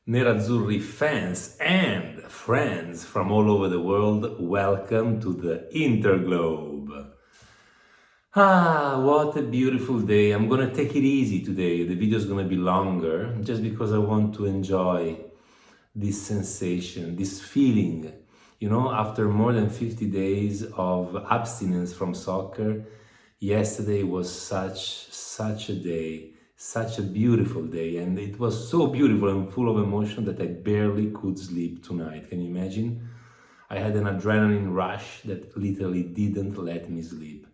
Nerazzurri fans and friends from all over the world, welcome to the Interglobe. What a beautiful day. I'm gonna take it easy today. The video is gonna be longer just because I want to enjoy this sensation, this feeling. You know, after more than 50 days of abstinence from soccer, yesterday was such a day, such a beautiful day, and it was so beautiful and full of emotion that I barely could sleep tonight. Can you imagine? I had an adrenaline rush that literally didn't let me sleep.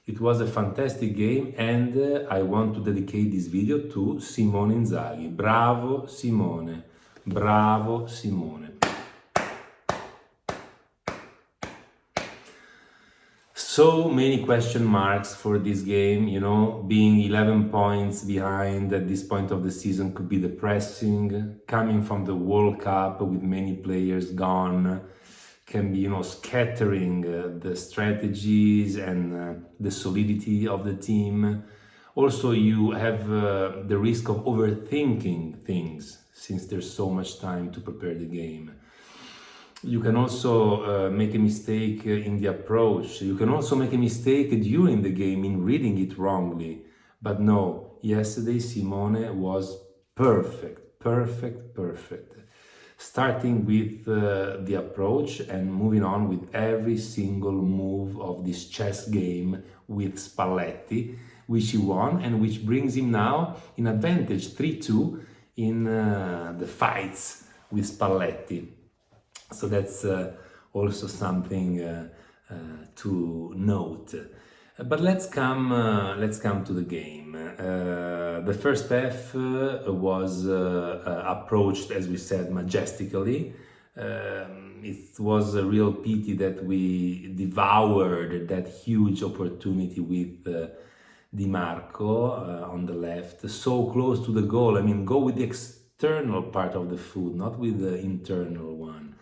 It was a fantastic game, and I want to dedicate this video to Simone Inzaghi. Bravo Simone, bravo Simone. So many question marks for this game, you know, being 11 points behind at this point of the season could be depressing. Coming from the World Cup with many players gone can be, you know, scattering the strategies and the solidity of the team. Also, you have the risk of overthinking things since there's so much time to prepare the game. You can also make a mistake in the approach. You can also make a mistake during the game in reading it wrongly. But no, yesterday Simone was perfect. Starting with the approach and moving on with every single move of this chess game with Spalletti, which he won and which brings him now in advantage 3-2 in the fights with Spalletti. So that's also something to note. But let's come to the game. The first half was approached, as we said, majestically. It was a real pity that we devoured that huge opportunity with Di Marco on the left, so close to the goal. I mean, go with the external part of the foot, not with the internal one.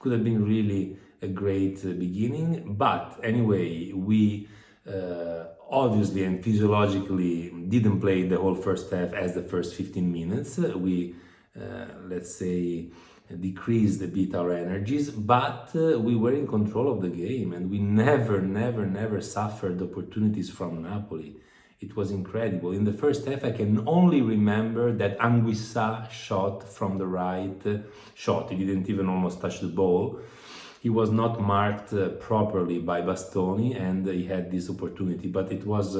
Could have been really a great beginning, but anyway, we obviously and physiologically didn't play the whole first half as the first 15 minutes. We, let's say, decreased a bit our energies, but we were in control of the game and we never suffered opportunities from Napoli. It was incredible. In the first half, I can only remember that Anguissa shot from the right shot. He didn't even almost touch the ball. He was not marked properly by Bastoni and he had this opportunity, but it was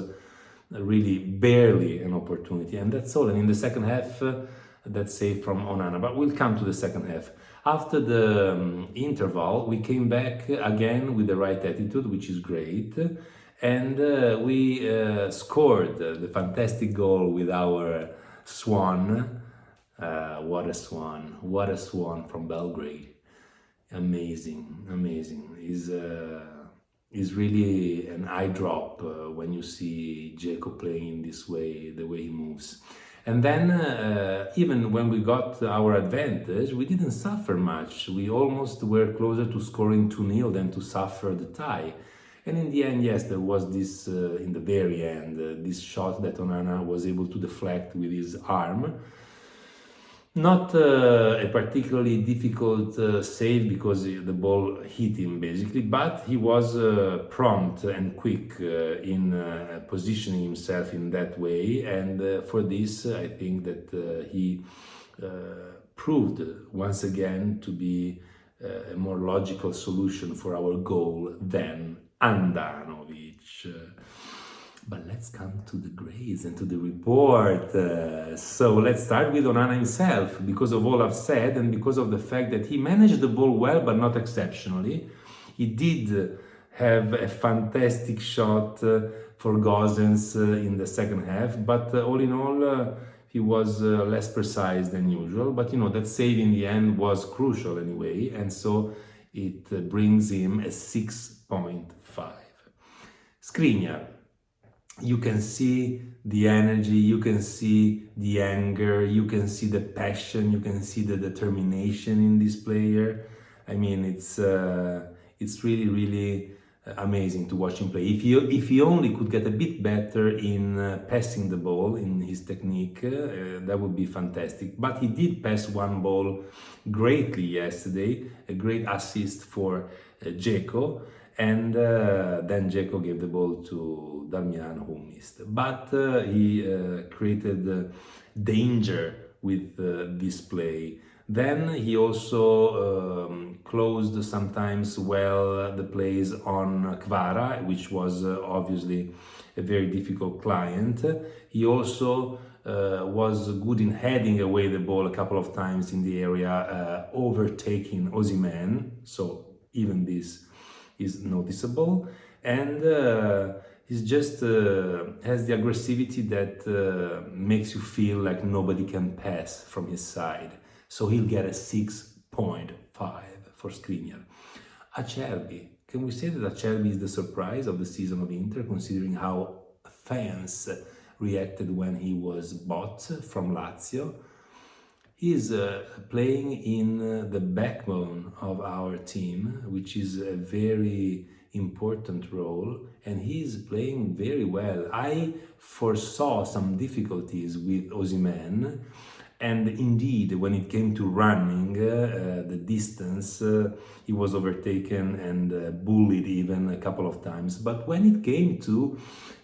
really barely an opportunity. And that's all. And in the second half, that's saved from Onana. But we'll come to the second half. After the interval, we came back again with the right attitude, which is great. And we scored the fantastic goal with our swan. What a swan from Belgrade. Amazing. Is really an eye drop when you see Dzeko playing this way, the way he moves. And then even when we got our advantage, we didn't suffer much. We almost were closer to scoring 2-0 than to suffer the tie. And in the end, yes, there was this, in the very end, this shot that Onana was able to deflect with his arm. Not a particularly difficult save because the ball hit him basically, but he was prompt and quick in positioning himself in that way. And for this, I think that he proved once again to be a more logical solution for our goal than Andanovic. But let's come to the grades and to the report. So let's start with Onana himself, because of all I've said and because of the fact that he managed the ball well, but not exceptionally. He did have a fantastic shot for Gosens in the second half, but all in all, he was less precise than usual. But you know, that save in the end was crucial anyway, and so it brings him a 6.5. Skriniar. You can see the energy, you can see the anger, you can see the passion, you can see the determination in this player. I mean, it's really amazing to watch him play. If he only could get a bit better in passing the ball in his technique, that would be fantastic. But he did pass one ball greatly yesterday, a great assist for Dzeko, and then Dzeko gave the ball to Darmian, who missed. But he created danger with this play. Then he also closed sometimes well the plays on Kvara, which was obviously a very difficult client. He also was good in heading away the ball a couple of times in the area, overtaking Osimhen. So even this is noticeable. And he's just has the aggressivity that makes you feel like nobody can pass from his side. So he'll get a 6.5 for Skriniar. Acerbi. Can we say that Acerbi is the surprise of the season of Inter, considering how fans reacted when he was bought from Lazio? He's playing in the backbone of our team, which is a very important role, and he's playing very well. I foresaw some difficulties with Osimhen, and indeed, when it came to running the distance, he was overtaken and bullied even a couple of times. But when it came to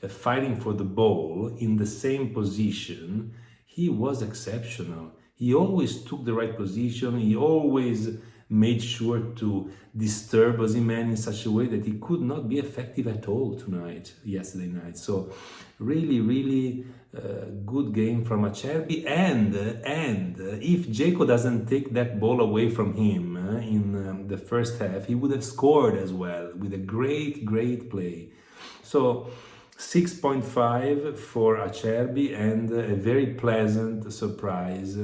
fighting for the ball in the same position, he was exceptional. He always took the right position. He always made sure to disturb Osimhen in such a way that he could not be effective at all yesterday night. So really good game from Acerbi, and if Dzeko doesn't take that ball away from him in the first half, he would have scored as well with a great play. So 6.5 for Acerbi, and a very pleasant surprise.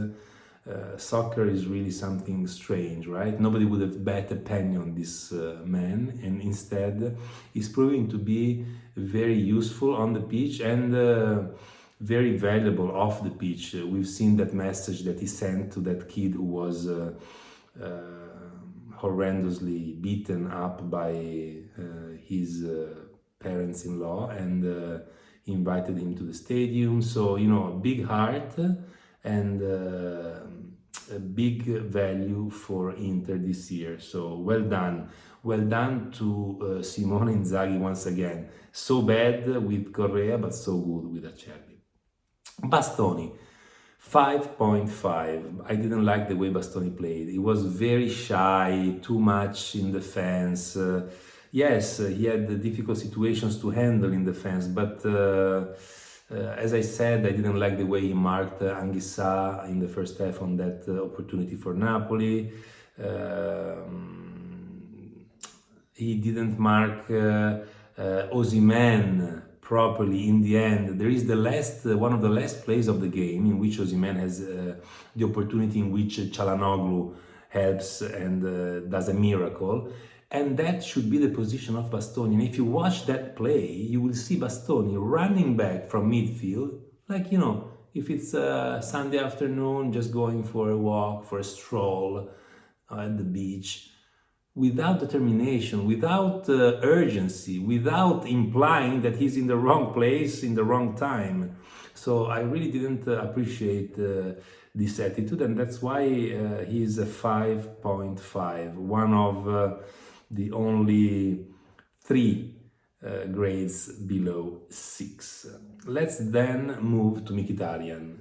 Soccer is really something strange, right? Nobody would have bet a penny on this man, and instead he's proving to be very useful on the pitch and very valuable off the pitch. We've seen that message that he sent to that kid who was horrendously beaten up by his parents-in-law, and he invited him to the stadium. So, a big heart and a big value for Inter this year. So well done to Simone Inzaghi once again. So bad with Correa, but so good with Acerbi. Bastoni, 5.5. I didn't like the way Bastoni played. He was very shy, too much in defense. Yes, he had difficult situations to handle in defense, but as I said, I didn't like the way he marked Anguissa in the first half on that opportunity for Napoli. He didn't mark Osimhen properly in the end. There is one of the last plays of the game in which Osimhen has the opportunity in which Çalhanoğlu helps and does a miracle. And that should be the position of Bastoni. And if you watch that play, you will see Bastoni running back from midfield, like, if it's a Sunday afternoon, just going for a walk, for a stroll at the beach, without determination, without urgency, without implying that he's in the wrong place, in the wrong time. So I really didn't appreciate this attitude, and that's why he's a 5.5, one of the only 3 grades below 6. Let's then move to Mkhitaryan.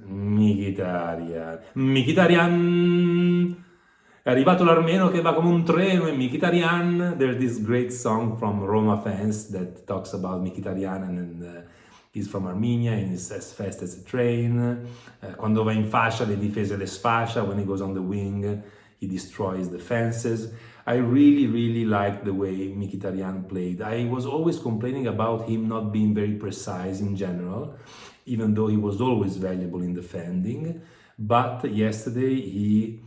È arrivato l'armeno che va come un treno in Mkhitaryan. There's this great song from Roma fans that talks about Mkhitaryan, and he's from Armenia and he's as fast as a train. Quando va in fascia, le difese le sfascia. When he goes on the wing, he destroys the fences. I really liked the way Mkhitaryan played. I was always complaining about him not being very precise in general, even though he was always valuable in defending. But yesterday he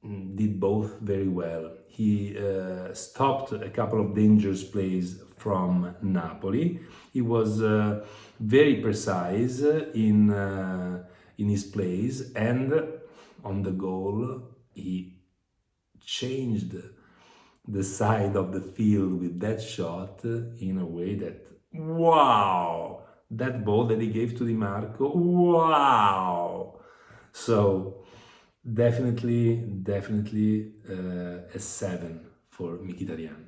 did both very well. He stopped a couple of dangerous plays from Napoli. He was very precise in his plays, and on the goal he changed the side of the field with that shot in a way that, wow, that ball that he gave to Di Marco, wow. So definitely a 7 for Mkhitaryan.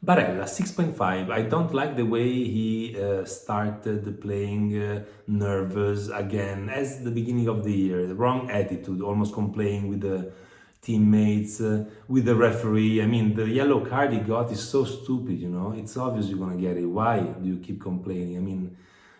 Barella 6.5. I don't like the way he started playing nervous again as the beginning of the year. The wrong attitude, almost complaining with the teammates, with the referee. I mean, the yellow card he got is so stupid, you know. It's obvious you're gonna get it. Why do you keep complaining? I mean,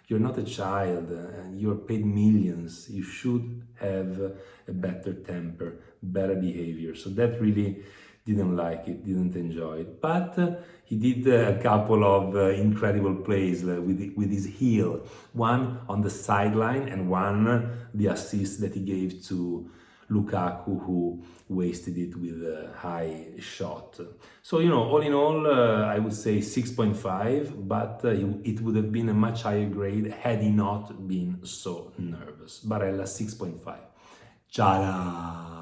you're not a child and you're paid millions. You should have a better temper, better behavior. So that really didn't like it, didn't enjoy it. But he did a couple of incredible plays with his heel. One on the sideline and one the assist that he gave to Lukaku, who wasted it with a high shot. So, you know, all in all, I would say 6.5, but it would have been a much higher grade had he not been so nervous. Barella 6.5. Chala!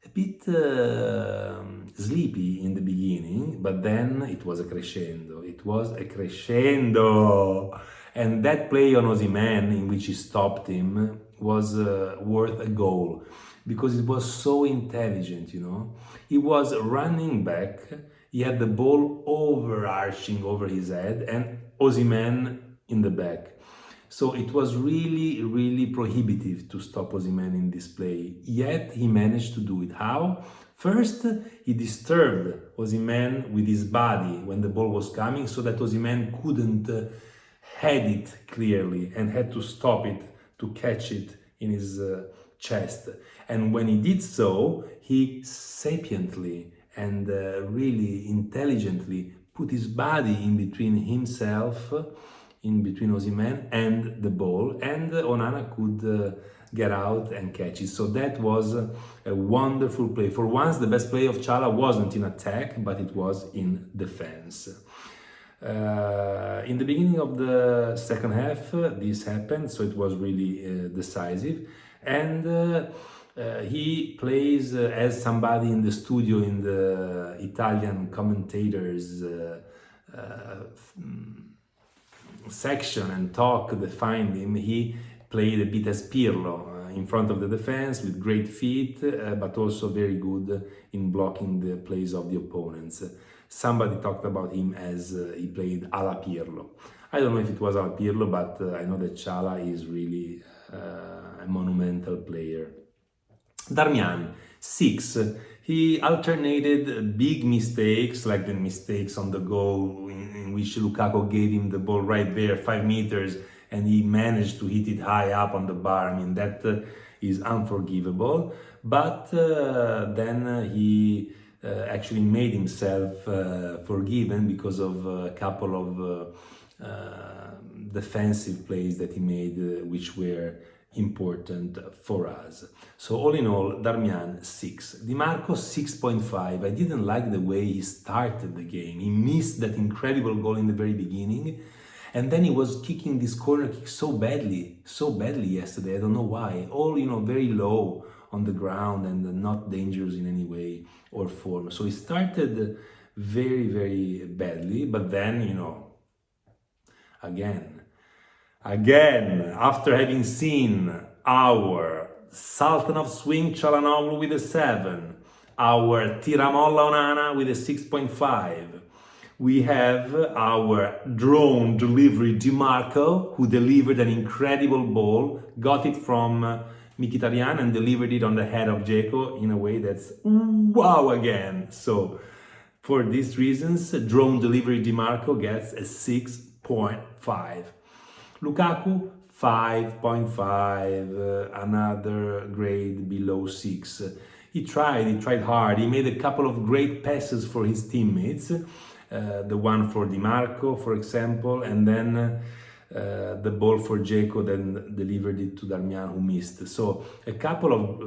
A bit sleepy in the beginning, but then it was a crescendo. It was a crescendo! And that play on Osimhen, in which he stopped him, was worth a goal because it was so intelligent, you know. He was running back, he had the ball overarching over his head, and Osimhen in the back. So it was really prohibitive to stop Osimhen in this play. Yet he managed to do it. How? First, he disturbed Osimhen with his body when the ball was coming so that Osimhen couldn't head it clearly and had to stop it to catch it in his chest. And when he did so, he sapiently and really intelligently put his body in between himself, in between Osimhen and the ball, and Onana could get out and catch it. So that was a wonderful play. For once, the best play of Chala wasn't in attack, but it was in defense. In the beginning of the second half, this happened, so it was really decisive. And he plays as somebody in the studio in the Italian commentators section and talk defined him. He played a bit as Pirlo in front of the defense with great feet, but also very good in blocking the plays of the opponents. Somebody talked about him as he played alla Pirlo. I don't know if it was alla Pirlo, but I know that Chala is really a monumental player. Darmian, 6. He alternated big mistakes, like the mistakes on the goal in which Lukaku gave him the ball right there, 5 meters, and he managed to hit it high up on the bar. I mean, that is unforgivable. But then he actually made himself forgiven because of a couple of defensive plays that he made, which were important for us. So all in all, Darmian 6. Di Marco 6.5. I didn't like the way he started the game. He missed that incredible goal in the very beginning, and then he was kicking this corner kick so badly yesterday. I don't know why. All, you know, very low on the ground and not dangerous in any way or form. So he started very badly, but then, you know, again, after having seen our Sultan of Swing Çalhanoğlu with a 7, our Tiramolla Onana with a 6.5, we have our drone delivery Di Marco, who delivered an incredible ball, got it from Mkhitaryan and delivered it on the head of Dzeko in a way that's wow again. So for these reasons, drone delivery Di Marco gets a 6.5. Lukaku 5.5, another grade below 6. He tried hard. He made a couple of great passes for his teammates, the one for Di Marco, for example, and then the ball for Dzeko, then delivered it to Darmian, who missed. So a couple of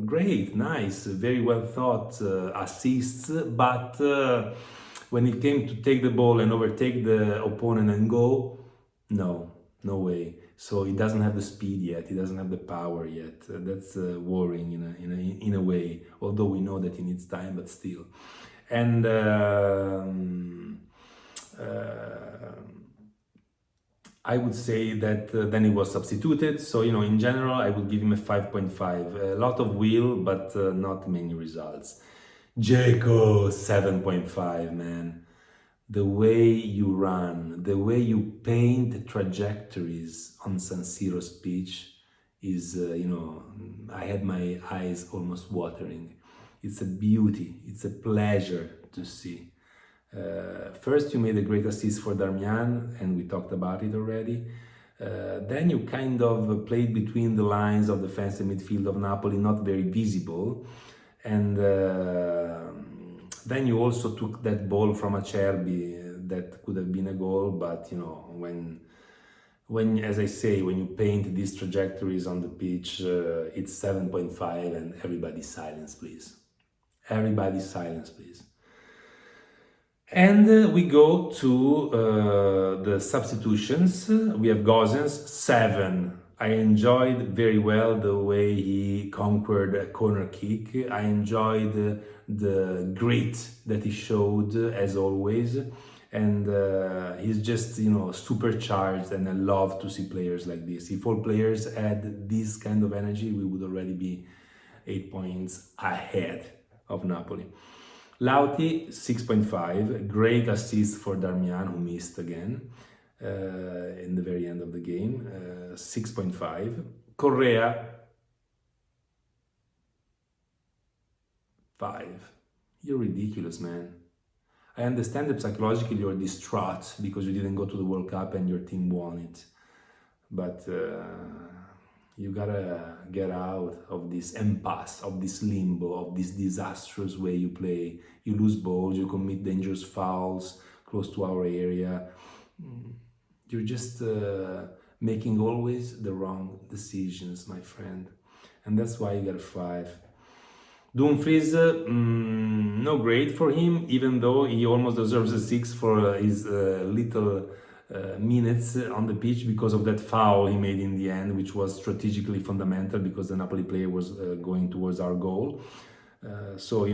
great, nice, very well thought assists, but when it came to take the ball and overtake the opponent and go, no way. So he doesn't have the speed yet, he doesn't have the power yet. That's worrying in a way, although we know that he needs time, but still. And I would say that then he was substituted. So, in general, I would give him a 5.5. A lot of will, but not many results. Dzeko, 7.5, man. The way you run, the way you paint trajectories on San Siro's pitch is, I had my eyes almost watering. It's a beauty, it's a pleasure to see. First, you made a great assist for Darmian, and we talked about it already. Then you kind of played between the lines of defense and midfield of Napoli, not very visible. And then you also took that ball from Acerbi that could have been a goal, but when, as I say, when you paint these trajectories on the pitch, it's 7.5, and everybody silence, please. Everybody silence, please. And we go to the substitutions. We have Gosens, 7. I enjoyed very well the way he conquered a corner kick. I enjoyed the grit that he showed, as always. And he's just, supercharged, and I love to see players like this. If all players had this kind of energy, we would already be 8 points ahead of Napoli. Lauti, 6.5, great assist for Darmian, who missed again in the very end of the game, 6.5. Correa, 5. You're ridiculous, man. I understand that psychologically you're distraught because you didn't go to the World Cup and your team won it, but you gotta get out of this impasse, of this limbo, of this disastrous way you play. You lose balls, you commit dangerous fouls close to our area. You're just making always the wrong decisions, my friend. And that's why you got a 5. Dumfries, no grade for him, even though he almost deserves a 6 for his little minutes on the pitch because of that foul he made in the end, which was strategically fundamental because the Napoli player was going towards our goal. So,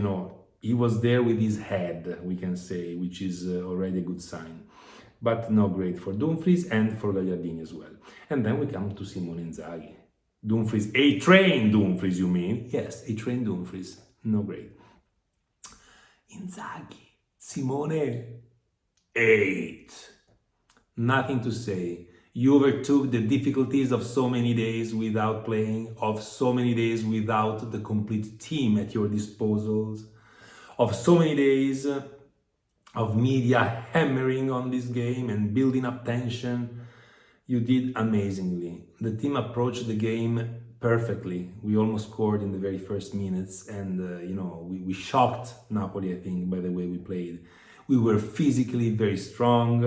he was there with his head, we can say, which is already a good sign. But no grade for Dumfries and for Gagliardini as well. And then we come to Simone Inzaghi. Dumfries, A-train Dumfries, you mean? Yes, A-train Dumfries, no grade. Inzaghi, Simone, 8. Nothing to say. You overtook the difficulties of so many days without playing, of so many days without the complete team at your disposals, of so many days of media hammering on this game and building up tension. You did amazingly. The team approached the game perfectly. We almost scored in the very first minutes, and we shocked Napoli, I think, by the way we played. We were physically very strong.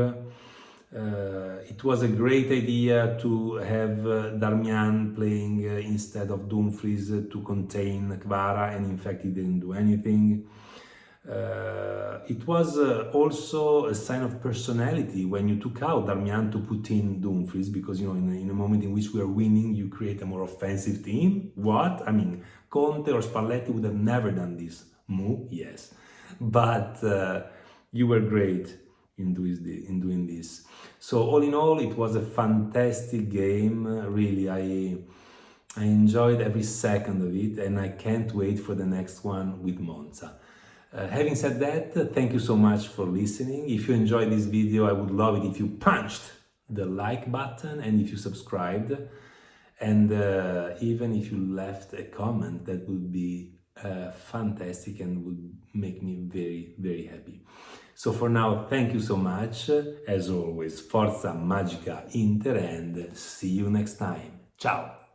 It was a great idea to have Darmian playing instead of Dumfries to contain Kvara, and in fact he didn't do anything. It was also a sign of personality when you took out Darmian to put in Dumfries, because in a moment in which we are winning, you create a more offensive team. What? I mean, Conte or Spalletti would have never done this move, yes, but you were great in doing this. So all in all, it was a fantastic game. Really, I enjoyed every second of it, and I can't wait for the next one with Monza. Having said that, thank you so much for listening. If you enjoyed this video, I would love it if you punched the like button and if you subscribed, and even if you left a comment. That would be fantastic and would make me very, very happy. So for now, thank you so much. As always, Forza Magica Inter, and see you next time. Ciao!